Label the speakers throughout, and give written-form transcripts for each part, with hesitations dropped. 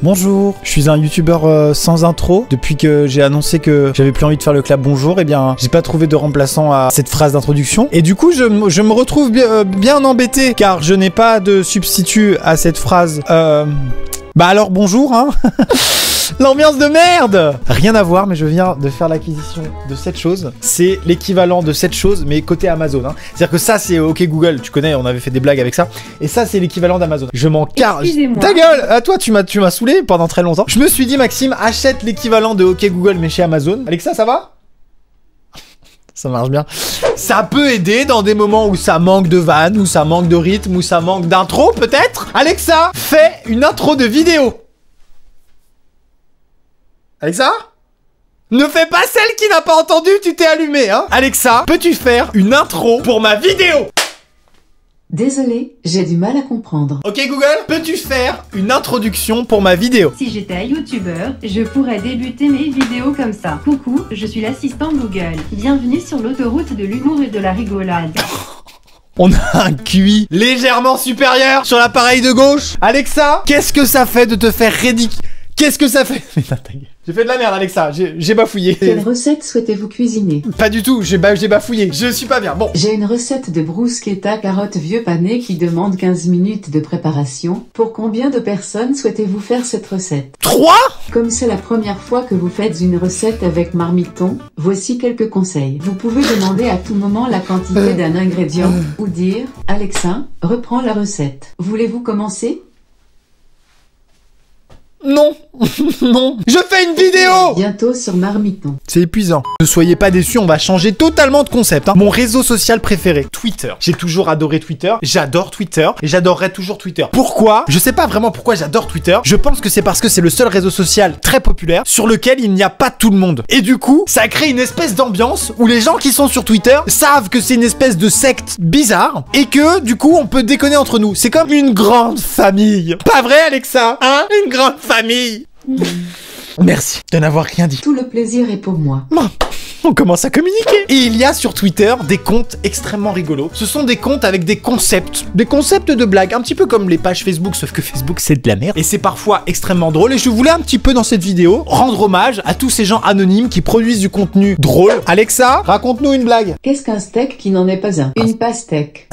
Speaker 1: Bonjour, je suis un youtubeur sans intro. Depuis que j'ai annoncé que j'avais plus envie de faire le clap bonjour, eh bien j'ai pas trouvé de remplaçant à cette phrase d'introduction. Et du coup je me retrouve bien embêté car je n'ai pas de substitut à cette phrase. Bah alors bonjour hein. L'ambiance de merde. Rien à voir, mais je viens de faire l'acquisition de cette chose. C'est l'équivalent de cette chose, mais côté Amazon. Hein. C'est-à-dire que ça, c'est OK Google. Tu connais, on avait fait des blagues avec ça. Et ça, c'est l'équivalent d'Amazon. Je m'en carre. Ta gueule. À toi, tu m'as saoulé pendant très longtemps. Je me suis dit, Maxime, achète l'équivalent de OK Google, mais chez Amazon. Alexa, ça va? Ça marche bien. Ça peut aider dans des moments où ça manque de vannes, où ça manque de rythme, où ça manque d'intro, peut-être. Alexa, fais une intro de vidéo. Alexa? Ne fais pas celle qui n'a pas entendu, tu t'es allumé, hein? Alexa, peux-tu faire une intro pour ma vidéo?
Speaker 2: Désolé, j'ai du mal à comprendre.
Speaker 1: Ok Google, peux-tu faire une introduction pour ma vidéo?
Speaker 3: Si j'étais un youtubeur, je pourrais débuter mes vidéos comme ça. Coucou, je suis l'assistant Google. Bienvenue sur l'autoroute de l'humour et de la rigolade.
Speaker 1: On a un QI légèrement supérieur sur l'appareil de gauche. Alexa, qu'est-ce que ça fait de te faire ridicule? Qu'est-ce que ça fait? J'ai fait de la merde, Alexa. J'ai bafouillé.
Speaker 2: Quelle recette souhaitez-vous cuisiner?
Speaker 1: Pas du tout. J'ai bafouillé. Je suis pas bien. Bon.
Speaker 2: J'ai une recette de bruschetta carotte vieux pané qui demande 15 minutes de préparation. Pour combien de personnes souhaitez-vous faire cette recette?
Speaker 1: 3?
Speaker 2: Comme c'est la première fois que vous faites une recette avec Marmiton, voici quelques conseils. Vous pouvez demander à tout moment la quantité d'un ingrédient ou dire « Alexa, reprends la recette ». Voulez-vous commencer?
Speaker 1: Non. Non. Je fais une vidéo.
Speaker 2: Bientôt sur Marmiton.
Speaker 1: C'est épuisant. Ne soyez pas déçus, on va changer totalement de concept. Hein. Mon réseau social préféré, Twitter. J'ai toujours adoré Twitter. J'adore Twitter. Et j'adorerai toujours Twitter. Pourquoi? Je sais pas vraiment pourquoi j'adore Twitter. Je pense que c'est parce que c'est le seul réseau social très populaire sur lequel il n'y a pas tout le monde. Et du coup, ça crée une espèce d'ambiance où les gens qui sont sur Twitter savent que c'est une espèce de secte bizarre et que du coup, on peut déconner entre nous. C'est comme une grande famille. Pas vrai, Alexa? Hein? Une grande famille. Merci de n'avoir rien dit.
Speaker 2: Tout le plaisir est pour moi.
Speaker 1: On commence à communiquer. Et il y a sur Twitter des comptes extrêmement rigolos. Ce sont des comptes avec des concepts de blagues, un petit peu comme les pages Facebook, sauf que Facebook c'est de la merde. Et c'est parfois extrêmement drôle. Et je voulais un petit peu dans cette vidéo rendre hommage à tous ces gens anonymes qui produisent du contenu drôle. Alexa, raconte-nous une blague.
Speaker 2: Qu'est-ce qu'un steak qui n'en est pas un? Une pastèque.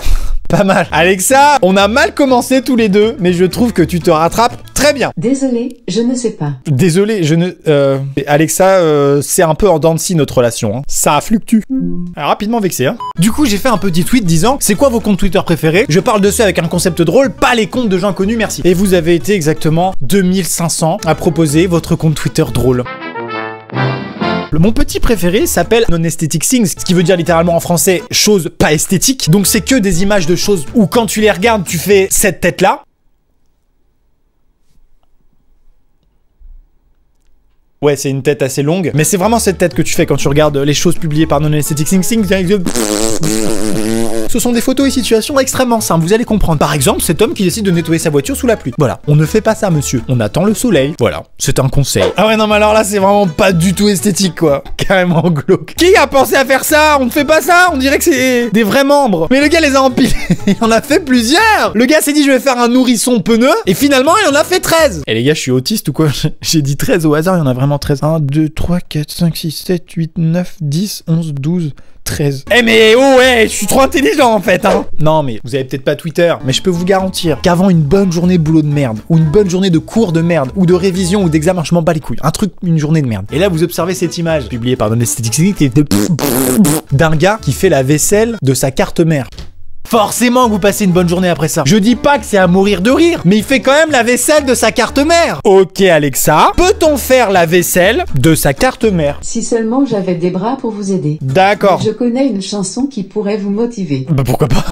Speaker 1: Pas mal. Alexa, on a mal commencé tous les deux, mais je trouve que tu te rattrapes très bien.
Speaker 2: Désolé, je ne sais pas.
Speaker 1: Désolé, je ne... Alexa, c'est un peu en dents de scie notre relation. Hein. Ça fluctue. Rapidement vexé. Hein. Du coup, j'ai fait un petit tweet disant « C'est quoi vos comptes Twitter préférés ?» Je parle de ceux avec un concept drôle, pas les comptes de gens connus, merci. Et vous avez été exactement 2500 à proposer votre compte Twitter drôle. Mon petit préféré s'appelle Non-Aesthetic Things, ce qui veut dire littéralement en français « choses pas esthétiques ». Donc c'est que des images de choses où quand tu les regardes, tu fais cette tête-là. Ouais, c'est une tête assez longue, mais c'est vraiment cette tête que tu fais quand tu regardes les choses publiées par Non-Aesthetic Things. Ce sont des photos et situations extrêmement simples, vous allez comprendre. Par exemple, cet homme qui décide de nettoyer sa voiture sous la pluie. Voilà, on ne fait pas ça, monsieur. On attend le soleil. Voilà, c'est un conseil. Ah ouais, non, mais alors là, c'est vraiment pas du tout esthétique, quoi. Carrément glauque. Qui a pensé à faire ça? On ne fait pas ça? On dirait que c'est des vrais membres. Mais le gars les a empilés. Il en a fait plusieurs. Le gars s'est dit, je vais faire un nourrisson pneeu. Et finalement, il en a fait 13. Et les gars, je suis autiste ou quoi? J'ai dit 13 au hasard, il y en a vraiment 13. 1, 2, 3, 4, 5, 6, 7, 8, 9, 10, 11, 12... 13. Eh mais oh ouais, je suis trop intelligent en fait hein. Non mais vous avez peut-être pas Twitter, mais je peux vous garantir qu'avant une bonne journée de boulot de merde, ou une bonne journée de cours de merde, ou de révision, ou d'examen, je m'en bats les couilles. Un truc, une journée de merde. Et là vous observez cette image, publiée par Non-Aesthetic d'un gars qui fait la vaisselle de sa carte mère. Forcément que vous passez une bonne journée après ça. Je dis pas que c'est à mourir de rire, mais il fait quand même la vaisselle de sa carte mère. Ok Alexa, peut-on faire la vaisselle de sa carte mère?
Speaker 2: Si seulement j'avais des bras pour vous aider.
Speaker 1: D'accord.
Speaker 2: Je connais une chanson qui pourrait vous motiver.
Speaker 1: Bah pourquoi pas.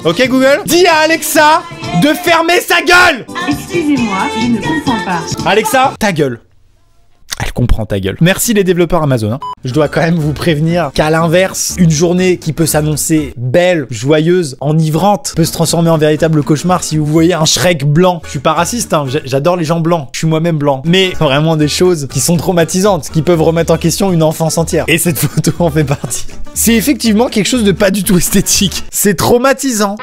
Speaker 1: Ok Google, dis à Alexa de fermer sa gueule.
Speaker 3: Excusez-moi, je ne comprends pas.
Speaker 1: Alexa, ta gueule. Elle comprend ta gueule. Merci les développeurs Amazon. Hein. Je dois quand même vous prévenir qu'à l'inverse, une journée qui peut s'annoncer belle, joyeuse, enivrante, peut se transformer en véritable cauchemar si vous voyez un Shrek blanc. Je suis pas raciste, hein. J'adore les gens blancs. Je suis moi-même blanc. Mais vraiment des choses qui sont traumatisantes, qui peuvent remettre en question une enfance entière. Et cette photo en fait partie. C'est effectivement quelque chose de pas du tout esthétique. C'est traumatisant.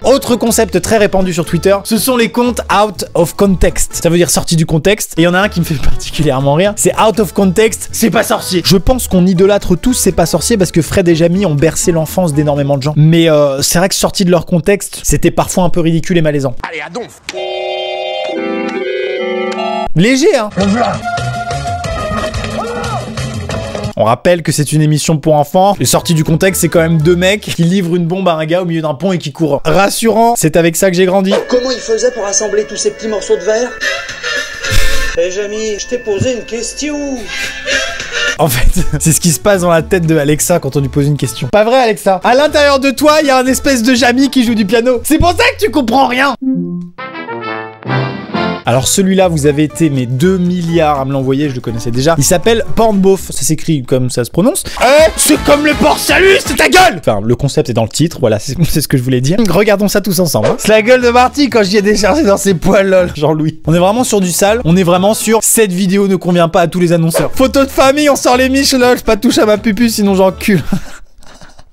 Speaker 1: Autre concept très répandu sur Twitter, ce sont les comptes out of context. Ça veut dire sorti du contexte. Et il y en a un qui me fait particulièrement rire. C'est out of context, c'est pas sorcier. Je pense qu'on idolâtre tous c'est pas sorcier parce que Fred et Jamie ont bercé l'enfance d'énormément de gens. Mais c'est vrai que sorti de leur contexte, c'était parfois un peu ridicule et malaisant.
Speaker 4: Allez, à donf.
Speaker 1: Léger, hein. On rappelle que c'est une émission pour enfants. Les sorties du contexte, c'est quand même deux mecs qui livrent une bombe à un gars au milieu d'un pont et qui courent. Rassurant, c'est avec ça que j'ai grandi.
Speaker 5: Comment il faisait pour assembler tous ces petits morceaux de verre? Eh Jamie, je t'ai posé une question.
Speaker 1: En fait, c'est ce qui se passe dans la tête de Alexa quand on lui pose une question. Pas vrai, Alexa? À l'intérieur de toi, il y a un espèce de Jamie qui joue du piano. C'est pour ça que tu comprends rien. Alors celui-là, vous avez été mais 2 milliards à me l'envoyer, je le connaissais déjà. Il s'appelle Pornbof, ça s'écrit comme ça se prononce. C'est comme le porc salut, c'est ta gueule. Enfin, le concept est dans le titre, voilà, c'est ce que je voulais dire. Regardons ça tous ensemble. Hein. C'est la gueule de Marty quand j'y ai déchargé dans ses poils, lol, Jean-Louis. On est vraiment sur du sale, on est vraiment sur cette vidéo ne convient pas à tous les annonceurs. Photo de famille, on sort les miches, lol, je pas touche à ma pupu sinon j'encule.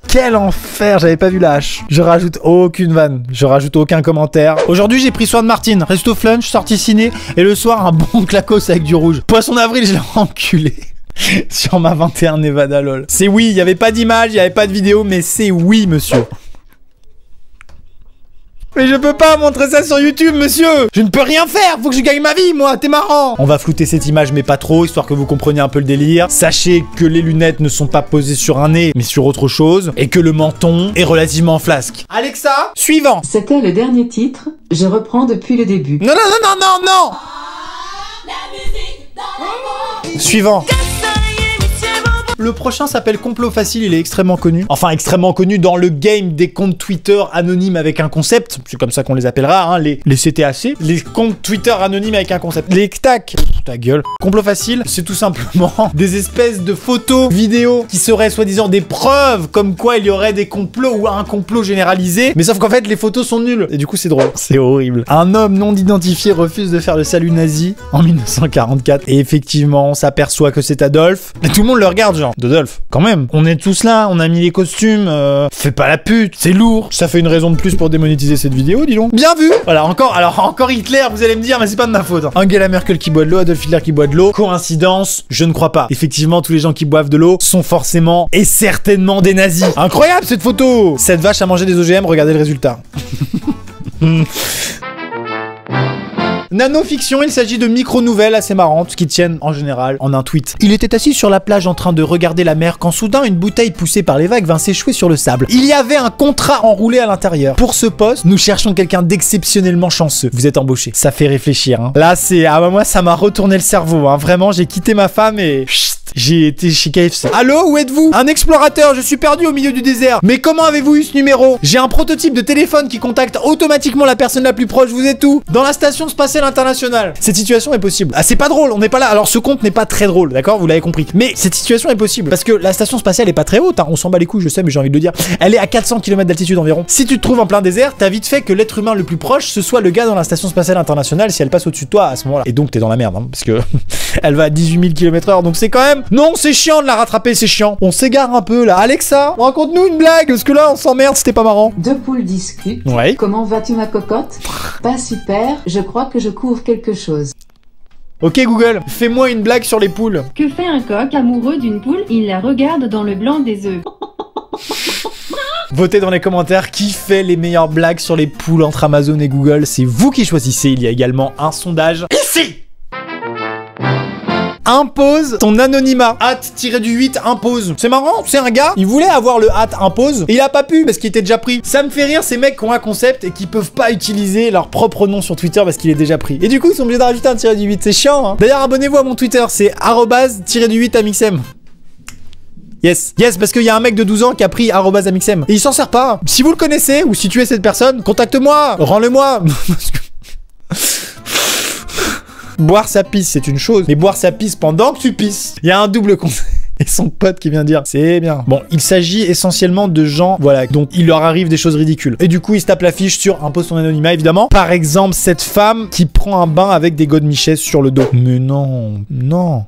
Speaker 1: Quel enfer, j'avais pas vu la hache. Je rajoute aucune vanne, je rajoute aucun commentaire. Aujourd'hui, j'ai pris soin de Martine. Resto flunch, sortie ciné, et le soir, un bon clacos avec du rouge. Poisson d'avril, je l'ai enculé. Sur ma 21 Nevada, lol. C'est oui, il y avait pas d'image, il y avait pas de vidéo, mais c'est oui, monsieur. Mais je peux pas montrer ça sur YouTube, monsieur. Je ne peux rien faire, faut que je gagne ma vie, moi, t'es marrant. On va flouter cette image, mais pas trop, histoire que vous compreniez un peu le délire. Sachez que les lunettes ne sont pas posées sur un nez, mais sur autre chose, et que le menton est relativement flasque. Alexa, suivant.
Speaker 2: C'était le dernier titre, je reprends depuis le début.
Speaker 1: Non, non, non, non, non, non. Suivant. Le prochain s'appelle Complot Facile, il est extrêmement connu. Enfin, extrêmement connu dans le game des comptes Twitter anonymes avec un concept. C'est comme ça qu'on les appellera, hein, les CTAC. Les comptes Twitter anonymes avec un concept. Les CTAC. Ta gueule. Complot Facile, c'est tout simplement des espèces de photos, vidéos qui seraient soi-disant des preuves comme quoi il y aurait des complots ou un complot généralisé. Mais sauf qu'en fait, les photos sont nulles. Et du coup, c'est drôle. C'est horrible. Un homme non identifié refuse de faire le salut nazi en 1944. Et effectivement, on s'aperçoit que c'est Adolphe. Et tout le monde le regarde, genre. Dodolphe, quand même. On est tous là, on a mis les costumes. Fais pas la pute, c'est lourd. Ça fait une raison de plus pour démonétiser cette vidéo, dis donc. Bien vu. Voilà, encore Hitler, vous allez me dire, mais c'est pas de ma faute. Hein. Angela Merkel qui boit de l'eau, Adolf Hitler qui boit de l'eau. Coïncidence? Je ne crois pas. Effectivement, tous les gens qui boivent de l'eau sont forcément et certainement des nazis. Incroyable cette photo. Cette vache a mangé des OGM, regardez le résultat. Nanofiction, il s'agit de micro-nouvelles assez marrantes qui tiennent en général en un tweet. Il était assis sur la plage en train de regarder la mer quand soudain une bouteille poussée par les vagues vint s'échouer sur le sable. Il y avait un contrat enroulé à l'intérieur. Pour ce poste, nous cherchons quelqu'un d'exceptionnellement chanceux. Vous êtes embauché. Ça fait réfléchir. Hein. Là, c'est... Ah bah moi, ça m'a retourné le cerveau. Hein. Vraiment, j'ai quitté ma femme et... Chut, j'ai été chez KFC. Allô, où êtes-vous? Un explorateur, je suis perdu au milieu du désert. Mais comment avez-vous eu ce numéro? J'ai un prototype de téléphone qui contacte automatiquement la personne la plus proche. Vous êtes où? Dans la station spatiale internationale. Cette situation est possible. Ah, c'est pas drôle, on n'est pas là. Alors, ce compte n'est pas très drôle, d'accord? Vous l'avez compris. Mais cette situation est possible. Parce que la station spatiale est pas très haute, hein. On s'en bat les couilles, je sais, mais j'ai envie de le dire. Elle est à 400 km d'altitude environ. Si tu te trouves en plein désert, t'as vite fait que l'être humain le plus proche, ce soit le gars dans la station spatiale internationale si elle passe au-dessus de toi à ce moment-là. Et donc, t'es dans la merde, hein, parce que elle va à 18 000 km/h. Donc, c'est quand même... Non, c'est chiant de la rattraper, c'est chiant. On s'égare un peu là. Alexa, raconte-nous une blague, parce que là, on s'emmerde, c'était pas marrant.
Speaker 2: Deux poules discutent.
Speaker 1: Ouais.
Speaker 2: Comment vas-tu ma cocotte? Pas super, je crois que je couvre quelque chose.
Speaker 1: Ok Google, fais-moi une blague sur les poules.
Speaker 3: Que fait un coq amoureux d'une poule? Il la regarde dans le blanc des œufs.
Speaker 1: Votez dans les commentaires qui fait les meilleures blagues sur les poules entre Amazon et Google. C'est vous qui choisissez. Il y a également un sondage ici. Impose ton anonymat. @-8 impose. C'est marrant, c'est un gars, il voulait avoir le @impose et il a pas pu parce qu'il était déjà pris. Ça me fait rire ces mecs qui ont un concept et qui peuvent pas utiliser leur propre nom sur Twitter parce qu'il est déjà pris. Et du coup, ils sont obligés de rajouter un _8. C'est chiant, hein. D'ailleurs, abonnez-vous à mon Twitter, c'est @-8amixem. Yes, parce qu'il y a un mec de 12 ans qui a pris @amixem. Et il s'en sert pas. Si vous le connaissez ou si tu es cette personne, contacte-moi, rends-le-moi. Boire sa pisse, c'est une chose, mais boire sa pisse pendant que tu pisses, il y a un double conseil. Et son pote qui vient dire c'est bien. Bon, il s'agit essentiellement de gens, voilà, donc il leur arrive des choses ridicules. Et du coup, il se tape l'affiche sur un post son anonymat, évidemment. Par exemple, cette femme qui prend un bain avec des godemiches sur le dos. Mais non, non.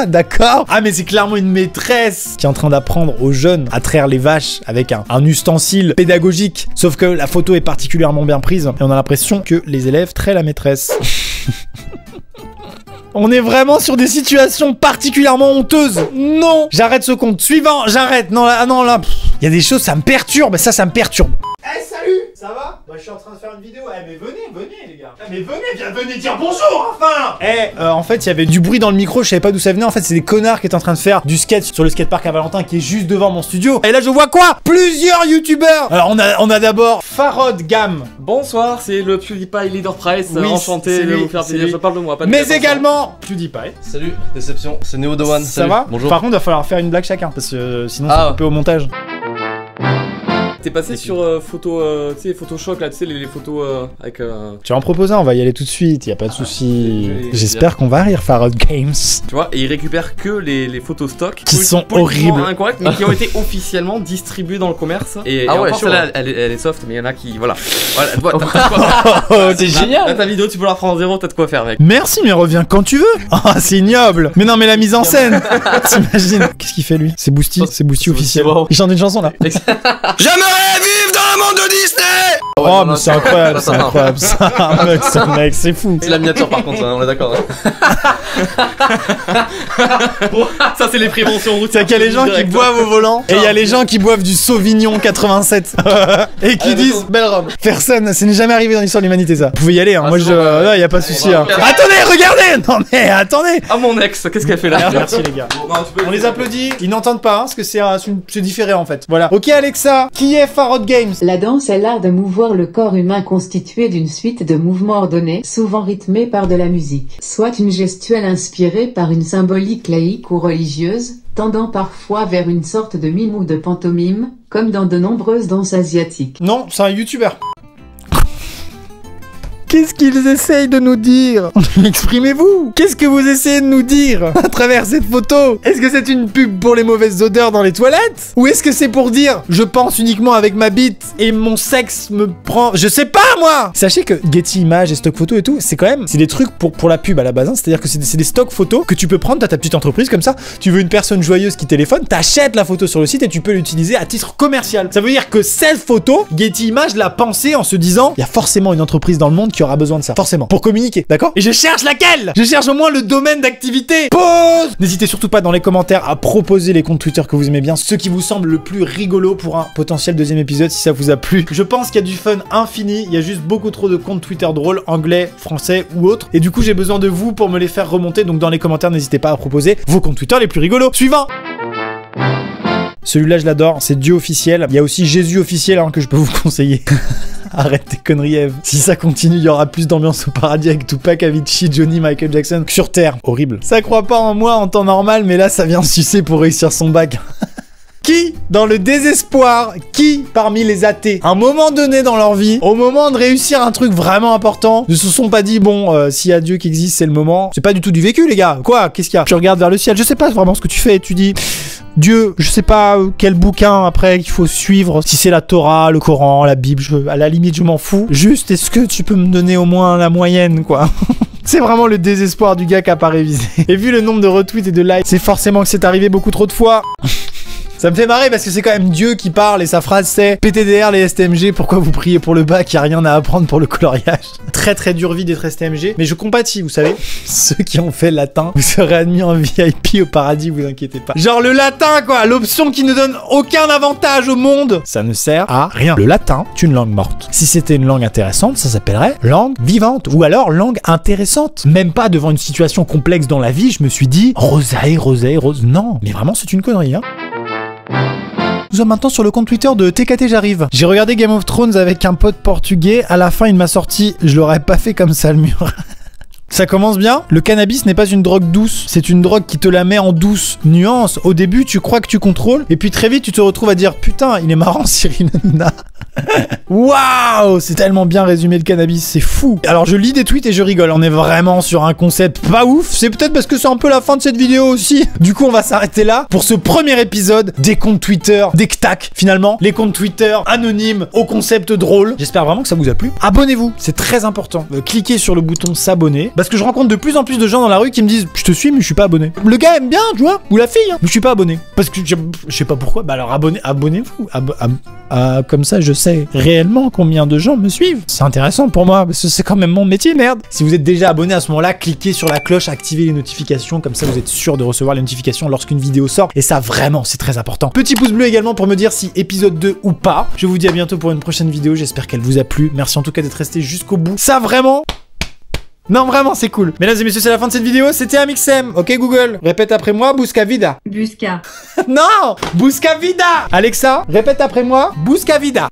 Speaker 1: D'accord. Ah, mais c'est clairement une maîtresse qui est en train d'apprendre aux jeunes à traire les vaches avec un ustensile pédagogique. Sauf que la photo est particulièrement bien prise et on a l'impression que les élèves traient la maîtresse. On est vraiment sur des situations particulièrement honteuses. Non, j'arrête ce compte. Suivant, j'arrête. Non, là, non, là. Il y a des choses, ça me perturbe. Ça me perturbe. Eh, salut, ça va? Bah, je suis en train de faire une vidéo. Eh, mais venez, les gars. Eh, mais venez dire bonjour, enfin. Eh, en fait, il y avait du bruit dans le micro, je savais pas d'où ça venait. En fait, c'est des connards qui étaient en train de faire du skate sur le skatepark à Valentin qui est juste devant mon studio. Et là, je vois quoi? Plusieurs youtubeurs. Alors, on a d'abord Farod Gam.
Speaker 4: Bonsoir, c'est le PewDiePie Leader Price.
Speaker 1: Oui,
Speaker 4: enchanté de vous faire plaisir. Je parle de moi, pas de
Speaker 1: mais également PewDiePie.
Speaker 6: Salut, déception, c'est Neo The One.
Speaker 1: Ça va?
Speaker 6: Bonjour.
Speaker 1: Par contre, il va falloir faire une blague chacun parce que sinon, c'est coupé au montage.
Speaker 4: T'es passé sur photo, tu sais, Photoshop là, tu sais, les photos avec.
Speaker 1: Tu vas en proposer, on va y aller tout de suite, y a pas de souci. J'espère qu'on va rire, Farod Games.
Speaker 4: Tu vois, et il récupère que les photos stock
Speaker 1: qui sont horribles,
Speaker 4: incorrectes, mais qui ont été officiellement distribuées dans le commerce. Et
Speaker 6: ouais,
Speaker 4: celle-là, elle est soft, mais il y en a qui, voilà.
Speaker 1: C'est génial.
Speaker 4: Là, ta vidéo, tu peux la prendre en zéro, t'as de quoi faire, mec.
Speaker 1: Merci, mais reviens quand tu veux. Ah, c'est ignoble. Mais non, mais la mise en scène. T'imagines? Qu'est-ce qu'il fait lui? C'est Boosty officiel. Il chante une chanson là.
Speaker 6: J'aimerais vivre dans le monde de Disney.
Speaker 1: Oh, mais c'est incroyable, c'est incroyable. Ça, mec, c'est fou.
Speaker 6: C'est la miniature par contre, on est d'accord.
Speaker 4: Ça, c'est les préventions routières.
Speaker 1: C'est qu'il y a les gens qui boivent au volant et il y a les gens qui boivent du Sauvignon 87 et qui disent belle robe. Personne, ça n'est jamais arrivé dans l'histoire de l'humanité ça. Vous pouvez y aller, hein. Moi là, y a pas de souci. Hein. Attendez, regardez. Non mais attendez.
Speaker 4: Ah mon ex, qu'est-ce qu'elle fait là?
Speaker 1: Merci les gars. On les applaudit. Ils n'entendent pas, hein, parce que c'est différent en fait. Voilà. Ok Alexa, qui est Farod Games?
Speaker 2: La danse est l'art de mouvoir le corps humain constitué d'une suite de mouvements ordonnés, souvent rythmés par de la musique, soit une gestuelle inspirée par une symbolique laïque ou religieuse, tendant parfois vers une sorte de mime ou de pantomime, comme dans de nombreuses danses asiatiques.
Speaker 1: Non, c'est un youtubeur. Qu'est-ce qu'ils essayent de nous dire? Exprimez-vous. Qu'est-ce que vous essayez de nous dire à travers cette photo? Est-ce que c'est une pub pour les mauvaises odeurs dans les toilettes? Ou est-ce que c'est pour dire je pense uniquement avec ma bite et mon sexe me prend... Je sais pas moi. Sachez que Getty Images et stock photo et tout, c'est quand même... C'est des trucs pour la pub à la base, hein. C'est-à-dire que c'est des stocks photos que tu peux prendre, t'as ta petite entreprise comme ça, tu veux une personne joyeuse qui téléphone, t'achètes la photo sur le site et tu peux l'utiliser à titre commercial. Ça veut dire que cette photo, Getty Images l'a pensée en se disant il y a forcément une entreprise dans le monde qui aura besoin de ça, forcément, pour communiquer, d'accord? Et je cherche laquelle? Je cherche au moins le domaine d'activité. Pause. N'hésitez surtout pas dans les commentaires à proposer les comptes Twitter que vous aimez bien, ceux qui vous semblent le plus rigolo pour un potentiel deuxième épisode si ça vous a plu. Je pense qu'il y a du fun infini, il y a juste beaucoup trop de comptes Twitter drôles, anglais, français ou autres, et du coup j'ai besoin de vous pour me les faire remonter, donc dans les commentaires n'hésitez pas à proposer vos comptes Twitter les plus rigolos. Suivant. Celui-là je l'adore, c'est Dieu officiel. Il y a aussi Jésus officiel hein, que je peux vous conseiller. Arrête tes conneries Eve. Si ça continue, il y aura plus d'ambiance au paradis avec Tupac, Avicii, Johnny, Michael Jackson que sur Terre. Horrible. Ça croit pas en moi en temps normal, mais là ça vient sucer pour réussir son bac. Qui, dans le désespoir, qui, parmi les athées, à un moment donné dans leur vie, au moment de réussir un truc vraiment important, ne se sont pas dit, bon, s'il y a Dieu qui existe, c'est le moment. C'est pas du tout du vécu, les gars. Quoi? Qu'est-ce qu'il y a? Tu regardes vers le ciel, je sais pas vraiment ce que tu fais, tu dis... Dieu, je sais pas quel bouquin après qu'il faut suivre, si c'est la Torah, le Coran, la Bible, à la limite je m'en fous. Juste, est-ce que tu peux me donner au moins la moyenne, quoi? C'est vraiment le désespoir du gars qui a pas révisé. Et vu le nombre de retweets et de likes, c'est forcément que c'est arrivé beaucoup trop de fois. Ça me fait marrer parce que c'est quand même Dieu qui parle et sa phrase c'est PTDR les STMG, pourquoi vous priez pour le bac, y a rien à apprendre pour le coloriage. Très très dure vie d'être STMG, mais je compatis, vous savez. Ceux qui ont fait latin, vous serez admis en VIP au paradis, vous inquiétez pas. Genre le latin quoi, l'option qui ne donne aucun avantage au monde. Ça ne sert à rien. Le latin est une langue morte. Si c'était une langue intéressante, ça s'appellerait langue vivante ou alors langue intéressante. Même pas devant une situation complexe dans la vie, je me suis dit rose. Non, mais vraiment c'est une connerie hein. Nous sommes maintenant sur le compte Twitter de TKT J'arrive. J'ai regardé Game of Thrones avec un pote portugais. À la fin, il m'a sorti « Je l'aurais pas fait comme ça, le mur ». Ça commence bien. Le cannabis n'est pas une drogue douce, c'est une drogue qui te la met en douce. Nuance, au début tu crois que tu contrôles, et puis très vite tu te retrouves à dire putain, il est marrant Cyril Hanouna. Waouh, c'est tellement bien résumé le cannabis, c'est fou. Alors je lis des tweets et je rigole, on est vraiment sur un concept pas ouf, c'est peut-être parce que c'est un peu la fin de cette vidéo aussi. Du coup on va s'arrêter là pour ce premier épisode des comptes Twitter, des CTAC finalement, les comptes Twitter anonymes au concept drôle. J'espère vraiment que ça vous a plu. Abonnez-vous, c'est très important. Cliquez sur le bouton s'abonner, parce que je rencontre de plus en plus de gens dans la rue qui me disent je te suis mais je suis pas abonné. Le gars aime bien, tu vois, ou la fille, hein, mais je suis pas abonné. Parce que je sais pas pourquoi, bah alors abonnez-vous. Comme ça je sais réellement combien de gens me suivent. C'est intéressant pour moi, parce que c'est quand même mon métier, merde. Si vous êtes déjà abonné à ce moment-là, cliquez sur la cloche, activez les notifications, comme ça vous êtes sûr de recevoir les notifications lorsqu'une vidéo sort. Et ça vraiment, c'est très important. Petit pouce bleu également pour me dire si épisode 2 ou pas. Je vous dis à bientôt pour une prochaine vidéo, j'espère qu'elle vous a plu. Merci en tout cas d'être resté jusqu'au bout. Ça vraiment... Non, vraiment, c'est cool. Mesdames et messieurs, c'est la fin de cette vidéo. C'était Amixem. Ok, Google, répète après moi, Busca Vida.
Speaker 3: Busca.
Speaker 1: Non, Busca Vida. Alexa, répète après moi, Busca Vida.